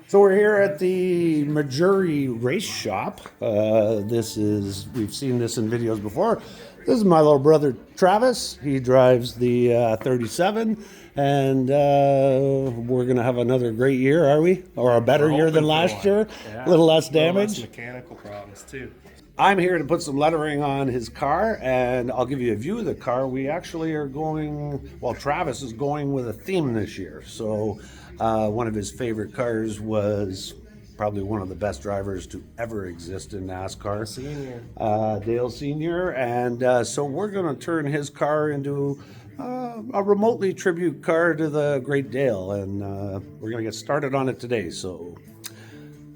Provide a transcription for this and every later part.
So we're here at the Majuery Race Shop. We've seen this in videos before. This is my little brother Travis. He drives the 37, and we're going to have another great year, are we? Or a better year than last year? Yeah. A little less damage? Less mechanical problems, too. I'm here to put some lettering on his car, and I'll give you a view of the car. We actually are going, well, Travis is going with a theme this year. So one of his favorite cars was probably one of the best drivers to ever exist in NASCAR. Dale Sr. And so we're going to turn his car into a remotely tribute car to the great Dale. And we're going to get started on it today. So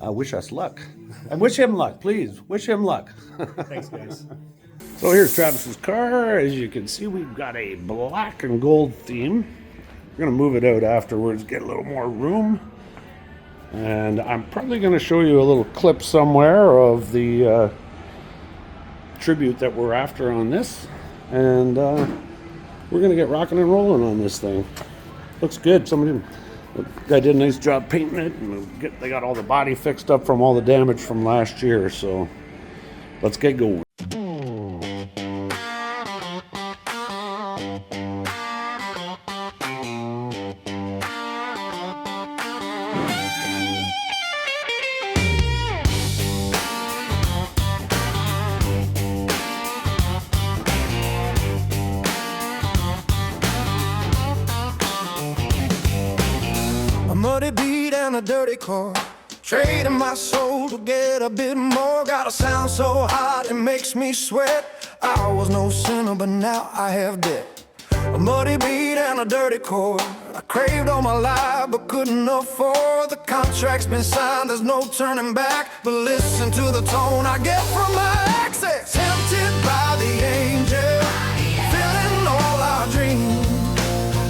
wish us luck. And wish him luck, please. Wish him luck. Thanks, guys. So here's Travis's car. As you can see, we've got a black and gold theme. We're going to move it out afterwards, get a little more room. And I'm probably going to show you a little clip somewhere of the tribute that we're after on this. And we're going to get rocking and rolling on this thing. Looks good. The guy did a nice job painting it, and they got all the body fixed up from all the damage from last year. So let's get going. Muddy beat and a dirty car, trading my soul to get a bit more. Got a sound so hot it makes me sweat. I was no sinner, but now I have debt. A muddy beat and a dirty chord, I craved all my life but couldn't afford. The contract's been signed, there's no turning back. But listen to the tone I get from my exes. Tempted by the angel, filling all our dreams,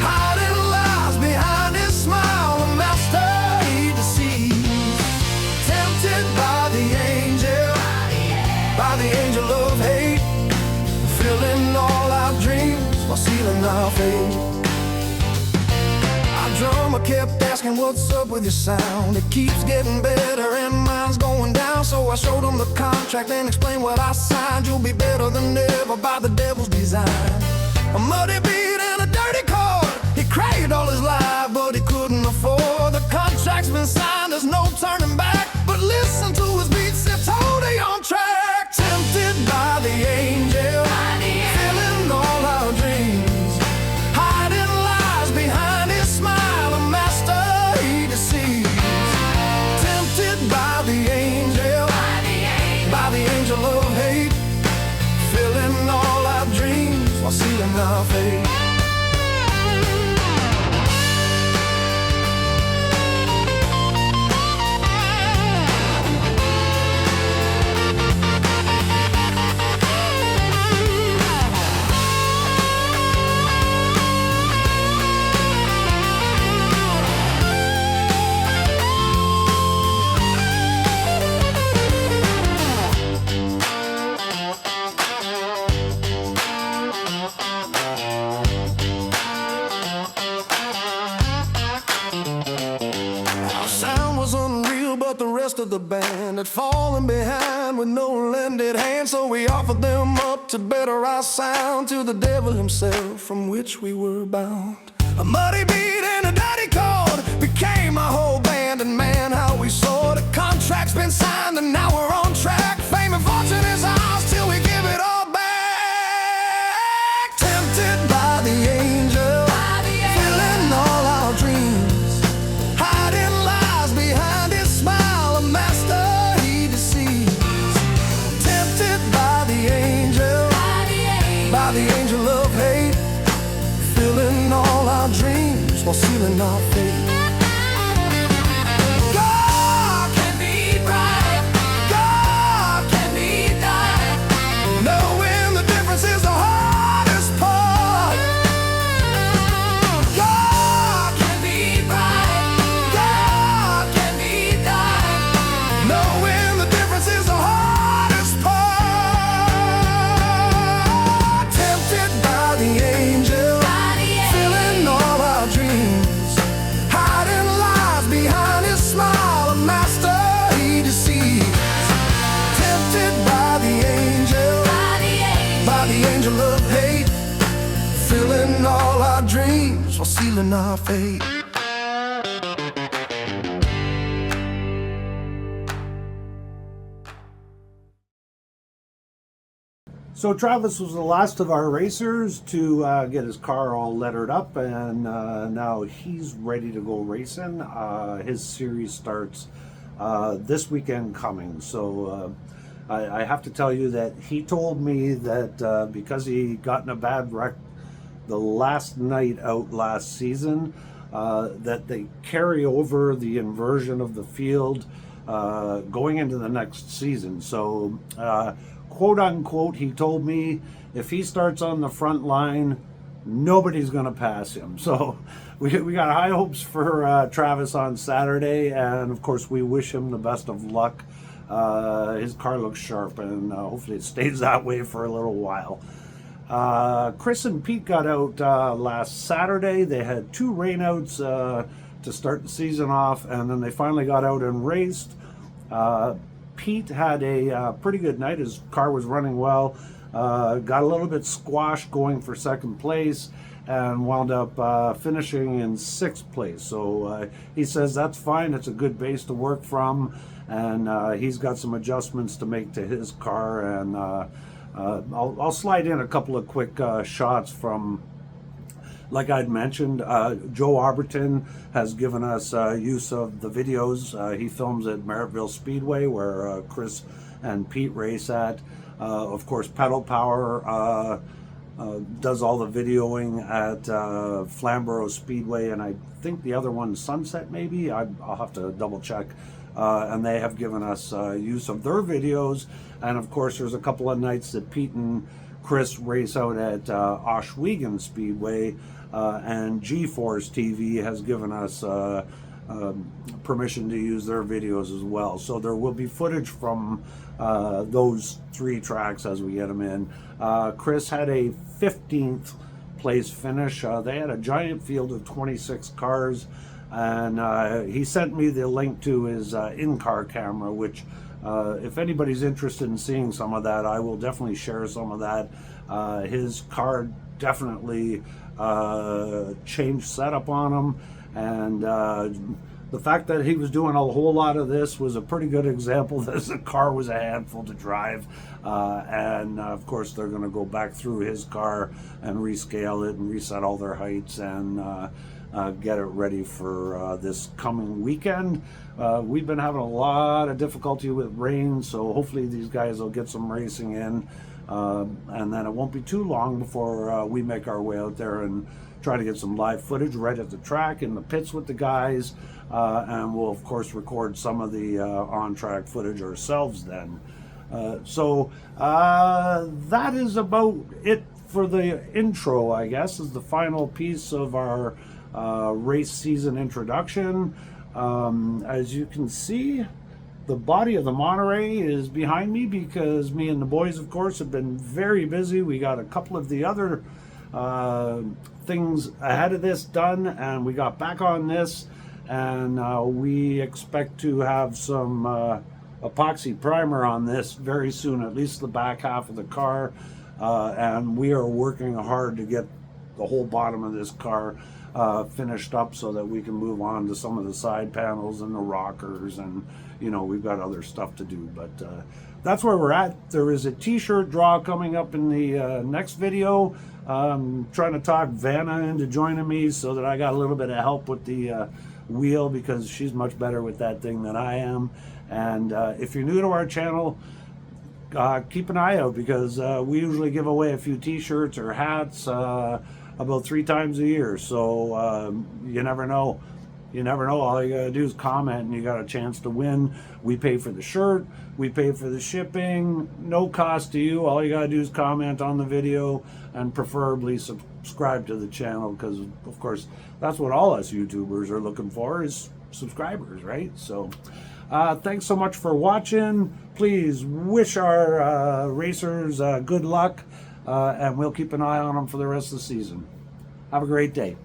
hiding lies behind his smile. A master he deceives. Tempted by the angel of hate, filling all our dreams while sealing our fate. Our drummer kept asking, what's up with your sound? It keeps getting better and mine's going down. So I showed him the contract and explained what I signed. You'll be better than ever by the devil's design. A muddy beat and a dirty chord, he craved all his life but he couldn't afford. The contract's been signed, there's no turning back. But listen to his beats, they're totally on track. Tempted by the angel, filling all our dreams, hiding lies behind his smile. A master he deceives. Tempted by the angel of hate, filling all our dreams while sealing our fate. Of the band had fallen behind with no lended hand, so we offered them up to better our sound, to the devil himself from which we were bound. A muddy beat and a dirty chord became our whole band, and man, how we soared. The contract's been signed and now we're on track. Fame and fortune is ours till we give it all back. Tempted by the angel, filling all our dreams, hiding lies behind his smile. The angel of hate, filling all our dreams while sealing our fate. God can be bright, God can be dark. Knowing the difference is the hardest part. God can be bright, God can be dark. Knowing the difference is the hardest part. The angel, filling all our dreams, all our dreams while sealing our fate. So Travis was the last of our racers to get his car all lettered up, and now he's ready to go racing. His series starts this weekend coming. So I have to tell you that he told me that because he got in a bad wreck the last night out last season, that they carry over the inversion of the field going into the next season. So quote unquote, he told me if he starts on the front line, nobody's going to pass him. So we got high hopes for Travis on Saturday, and of course we wish him the best of luck. His car looks sharp, and hopefully it stays that way for a little while. Chris and Pete got out last Saturday. They had 2 rainouts to start the season off, and then they finally got out and raced. Pete had a pretty good night. His car was running well. Got a little bit squashed going for second place and wound up finishing in 6th place. So he says that's fine. It's a good base to work from, and he's got some adjustments to make to his car. And I'll slide in a couple of quick shots from, like I'd mentioned, Joe Arberton has given us use of the videos. He films at Merrittville Speedway, where Chris and Pete race at. Of course, Pedal Power does all the videoing at Flamborough Speedway, and I think the other one's Sunset, maybe? I'll have to double check. And they have given us use of their videos. And of course, there's a couple of nights that Pete and Chris race out at Oswego Speedway, and G-Force TV has given us permission to use their videos as well. So there will be footage from those 3 tracks as we get them in. Chris had a 15th place finish. They had a giant field of 26 cars, and he sent me the link to his in-car camera, which if anybody's interested in seeing some of that, I will definitely share some of that. His car definitely changed setup on him, and the fact that he was doing a whole lot of this was a pretty good example that the car was a handful to drive. And of course they're going to go back through his car and rescale it and reset all their heights and get it ready for this coming weekend. We've been having a lot of difficulty with rain, so hopefully these guys will get some racing in. And then it won't be too long before we make our way out there and try to get some live footage right at the track in the pits with the guys, and we'll of course record some of the on-track footage ourselves then. So that is about it for the intro, I guess, is the final piece of our race season introduction. As you can see, the body of the Monterey is behind me because me and the boys, of course, have been very busy. We got a couple of the other things ahead of this done, and we got back on this, and we expect to have some epoxy primer on this very soon, at least the back half of the car, and we are working hard to get the whole bottom of this car finished up so that we can move on to some of the side panels and the rockers, and you know, we've got other stuff to do, but that's where we're at. There is a t-shirt draw coming up in the next video. I'm trying to talk Vanna into joining me so that I got a little bit of help with the wheel, because she's much better with that thing than I am. And if you're new to our channel, keep an eye out, because we usually give away a few t-shirts or hats about 3 times a year, so you never know. You never know. All you gotta do is comment and you got a chance to win. We pay for the shirt, we pay for the shipping, no cost to you. All you gotta do is comment on the video and preferably subscribe to the channel, because of course that's what all us YouTubers are looking for, is subscribers, right? So thanks so much for watching. Please wish our racers good luck, and we'll keep an eye on them for the rest of the season. Have a great day.